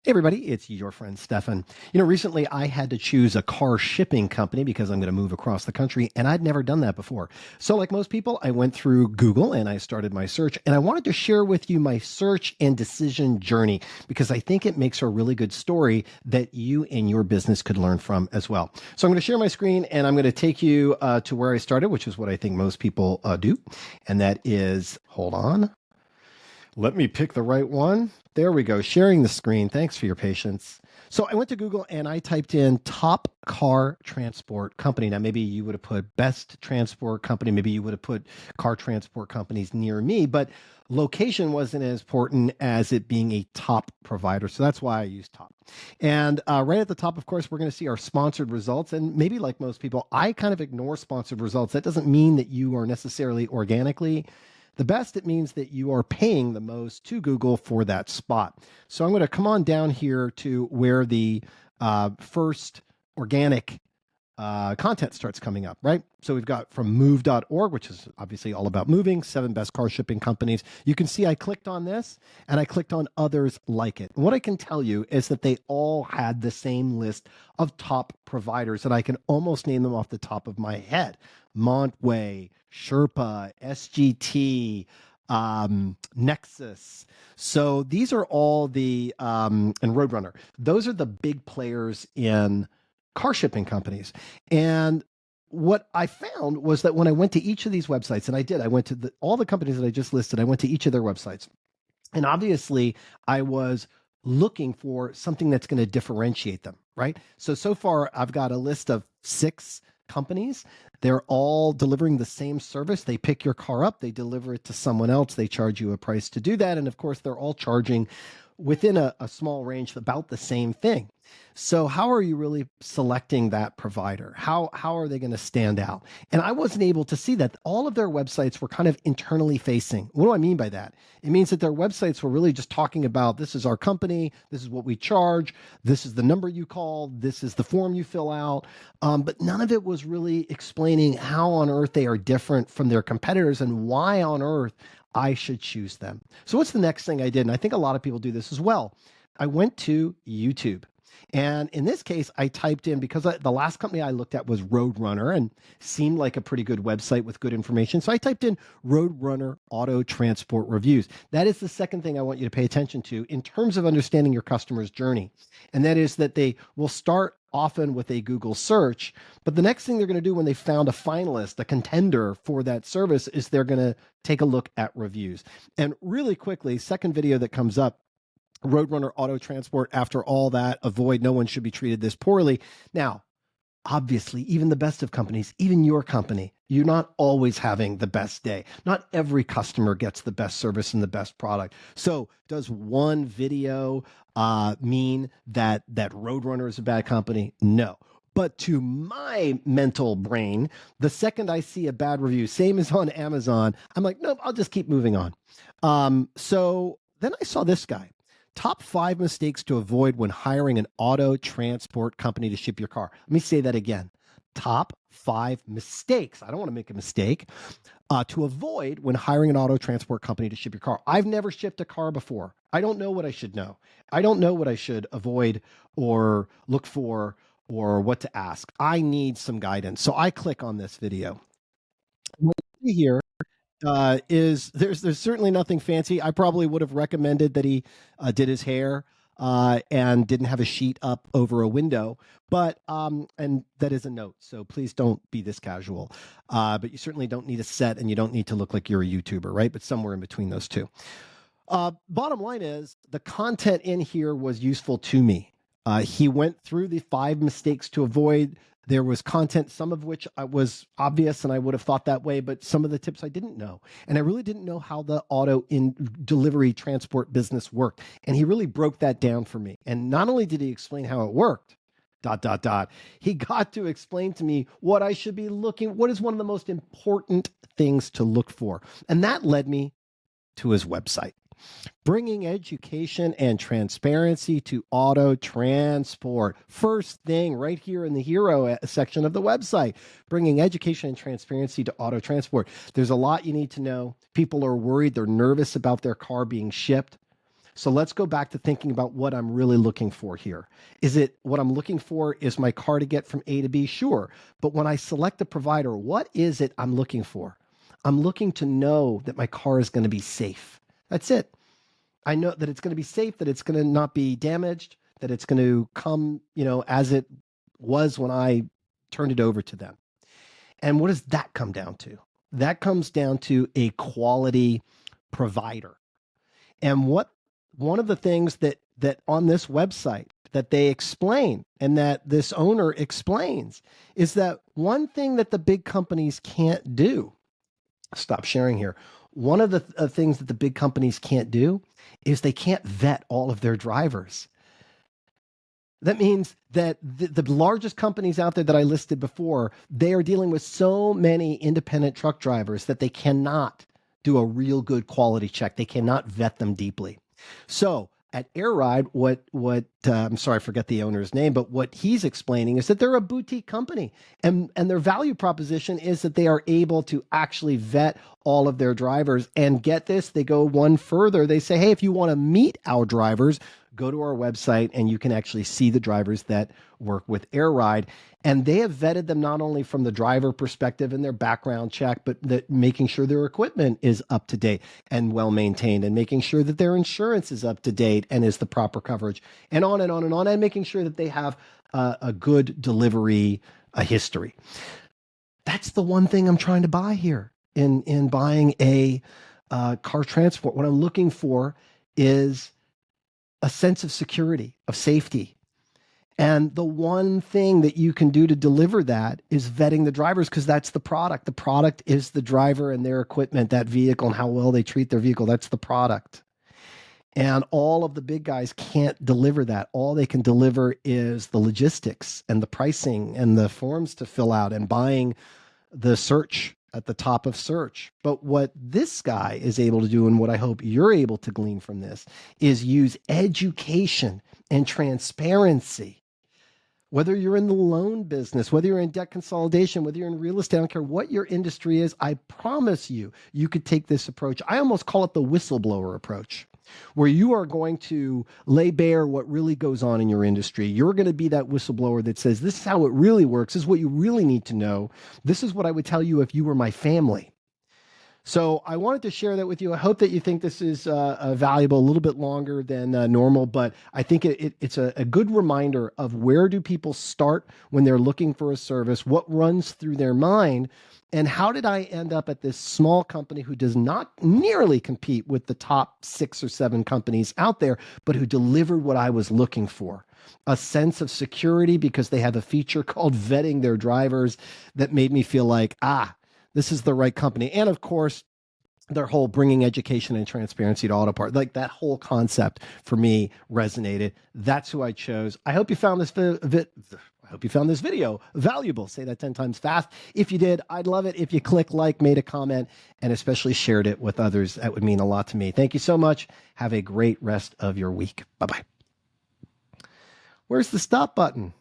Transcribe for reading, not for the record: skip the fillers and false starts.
Hey everybody, it's your friend Stefan. Recently I had to choose a car shipping company because I'm going to move across the country and I'd never done that before. So like most people, I went through Google and I started my search and I wanted to share with you my search and decision journey because I think it makes a really good story that you and your business could learn from as well. So I'm going to share my screen and I'm going to take you to where I started, which is what I think most people do. And that is, hold on. Let me pick the right one. There we go. Sharing the screen. Thanks for your patience. So I went to Google and I typed in top car transport company. Now, maybe you would have put best transport company. Maybe you would have put car transport companies near me, but location wasn't as important as it being a top provider. So that's why I used top. And right at the top, of course, we're going to see our sponsored results. And maybe like most people, I kind of ignore sponsored results. That doesn't mean that you are necessarily organically the best. It means that you are paying the most to Google for that spot. So I'm going to come on down here to where the first organic content starts coming up, right? So we've got from move.org, which is obviously all about moving, 7 best car shipping companies. You can see I clicked on this and I clicked on others like it. And what I can tell you is that they all had the same list of top providers that I can almost name them off the top of my head. Montway, Sherpa, SGT, Nexus. So these are all and Roadrunner. Those are the big players in car shipping companies. And what I found was that when I went to each of these websites, and I went to all the companies that I just listed, I went to each of their websites. And obviously, I was looking for something that's going to differentiate them, right? So far, I've got a list of 6 companies. They're all delivering the same service. They pick your car up, they deliver it to someone else, they charge you a price to do that. And of course, they're all charging within a small range about the same thing. So how are you really selecting that provider? How are they going to stand out? And I wasn't able to see that. All of their websites were kind of internally facing. What do I mean by that? It means that their websites were really just talking about, this is our company, this is what we charge, this is the number you call, this is the form you fill out. But none of it was really explaining how on earth they are different from their competitors and why on earth I should choose them. So what's the next thing I did? And I think a lot of people do this as well. I went to YouTube. And in this case, I typed in, because the last company I looked at was Roadrunner and seemed like a pretty good website with good information. So I typed in Roadrunner Auto Transport Reviews. That is the second thing I want you to pay attention to in terms of understanding your customer's journey. And that is that they will start often with a Google search, but the next thing they're going to do when they found a finalist, a contender for that service, is they're going to take a look at reviews. And really quickly, second video that comes up, Roadrunner Auto Transport, after all that, avoid, no one should be treated this poorly. Now, obviously, even the best of companies, even your company, you're not always having the best day. Not every customer gets the best service and the best product. So does one video mean that Roadrunner is a bad company? No. But to my mental brain, the second I see a bad review, same as on Amazon, I'm like, nope, I'll just keep moving on. So then I saw this guy. Top 5 mistakes to avoid when hiring an auto transport company to ship your car. Let me say that again. Top 5 mistakes. I don't want to make a mistake to avoid when hiring an auto transport company to ship your car. I've never shipped a car before. I don't know what I should know. I don't know what I should avoid or look for or what to ask. I need some guidance. So I click on this video. What you see here is there's certainly nothing fancy. I probably would have recommended that he did his hair and didn't have a sheet up over a window, but and that is a note. So please don't be this casual. But you certainly don't need a set, and you don't need to look like you're a YouTuber, right? But somewhere in between those two. Bottom line is the content in here was useful to me. He went through the 5 mistakes to avoid. There was content, some of which was obvious, and I would have thought that way, but some of the tips I didn't know. And I really didn't know how the auto in delivery transport business worked. And he really broke that down for me. And not only did he explain how it worked, he got to explain to me what I should be looking, what is one of the most important things to look for. And that led me to his website. Bringing education and transparency to auto transport. First thing right here in the hero section of the website, bringing education and transparency to auto transport. There's a lot you need to know. People are worried, they're nervous about their car being shipped. So let's go back to thinking about what I'm really looking for here. Is it what I'm looking for is my car to get from A to B? Sure. But when I select a provider, what is it I'm looking for? I'm looking to know that my car is going to be safe. That's it. I know that it's going to be safe, that it's going to not be damaged, that it's going to come, as it was when I turned it over to them. And what does that come down to? That comes down to a quality provider. And one of the things that on this website that they explain and that this owner explains is that one thing that the big companies can't do. Stop sharing here. One of the things that the big companies can't do is they can't vet all of their drivers. That means that the largest companies out there that I listed before, they are dealing with so many independent truck drivers that they cannot do a real good quality check. They cannot vet them deeply. So at Air Ride, I'm sorry, I forget the owner's name, but what he's explaining is that they're a boutique company, and their value proposition is that they are able to actually vet all of their drivers. And get this, they go one further. They say, hey, if you want to meet our drivers, go to our website and you can actually see the drivers that work with Air Ride. And they have vetted them not only from the driver perspective and their background check, but that making sure their equipment is up to date and well maintained, and making sure that their insurance is up to date and is the proper coverage, and on and on and on, and making sure that they have a good delivery history. That's the one thing I'm trying to buy here in buying a car transport. What I'm looking for is a sense of security, of safety. And the one thing that you can do to deliver that is vetting the drivers, because that's the product. The product is the driver and their equipment, that vehicle, and how well they treat their vehicle. That's the product. And all of the big guys can't deliver that. All they can deliver is the logistics and the pricing and the forms to fill out and buying the search at the top of search. But what this guy is able to do, and what I hope you're able to glean from this, is use education and transparency. Whether you're in the loan business, whether you're in debt consolidation, whether you're in real estate, I don't care what your industry is, I promise you, you could take this approach. I almost call it the whistleblower approach, where you are going to lay bare what really goes on in your industry. You're going to be that whistleblower that says, this is how it really works. This is what you really need to know. This is what I would tell you if you were my family. So I wanted to share that with you. I hope that you think this is valuable, a little bit longer than normal, but I think it's a good reminder of where do people start when they're looking for a service, what runs through their mind, and how did I end up at this small company who does not nearly compete with the top 6 or 7 companies out there, but who delivered what I was looking for. A sense of security because they have a feature called vetting their drivers that made me feel like, this is the right company. And of course, their whole bringing education and transparency to auto part, like that whole concept for me resonated. That's who I chose. I hope you found this video valuable. Say that 10 times fast. If you did, I'd love it if you click like, made a comment, and especially shared it with others. That would mean a lot to me. Thank you so much. Have a great rest of your week. Bye-bye. Where's the stop button?